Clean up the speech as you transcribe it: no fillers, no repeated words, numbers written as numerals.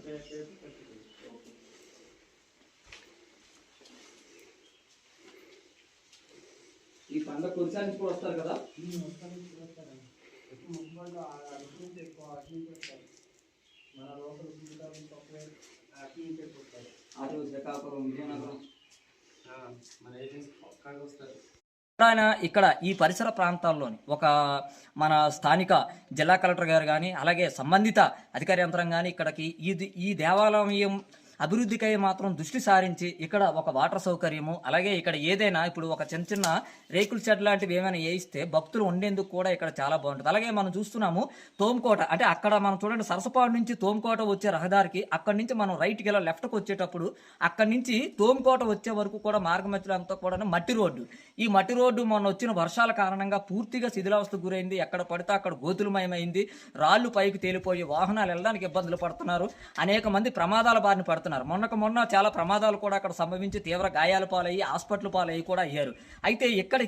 ఈ పండుగ కురిసా నుంచి కూడా వస్తారు కదా? అటు శ్రీకాకుళం, విజయనగరం ఆయన ఇక్కడ ఈ పరిసర ప్రాంతాల్లోని ఒక మన స్థానిక జిల్లా కలెక్టర్ గారు కానీ అలాగే సంబంధిత అధికార యంత్రం కానీ ఇక్కడికి ఈ దేవాలయం అభివృద్ధికై మాత్రం దృష్టి సారించి ఇక్కడ ఒక వాటర్ సౌకర్యము అలాగే ఇక్కడ ఏదైనా ఇప్పుడు ఒక చిన్న చిన్న రేకుల షెడ్ లాంటివి ఏమైనా వేయిస్తే భక్తులు ఉండేందుకు కూడా ఇక్కడ చాలా బాగుంటుంది. అలాగే మనం చూస్తున్నాము తోమకోట, అంటే అక్కడ మనం చూడండి సరసపాడు నుంచి తోమకోట వచ్చే రహదారికి అక్కడి నుంచి మనం రైట్కి వెళ్ళి లెఫ్ట్కి వచ్చేటప్పుడు అక్కడి నుంచి తోమకోట వచ్చే వరకు కూడా మార్గ మధ్యలో అంతా కూడా మట్టి రోడ్డు. ఈ మట్టి రోడ్డు మొన్న వచ్చిన వర్షాల కారణంగా పూర్తిగా శిథిలావస్థకు గురైంది. ఎక్కడ పడితే అక్కడ గోతులమయమైంది. రాళ్లు పైకి తేలిపోయి వాహనాలు వెళ్ళడానికి ఇబ్బందులు పడుతున్నారు. అనేక మంది ప్రమాదాల బారిన పడుతున్నారు. మొన్న చాలా ప్రమాదాలు కూడా అక్కడ సంభవించి తీవ్ర గాయాల పాలయ్యి హాస్పిటల్ పాలయ్యి కూడా అయ్యారు. అయితే ఇక్కడికి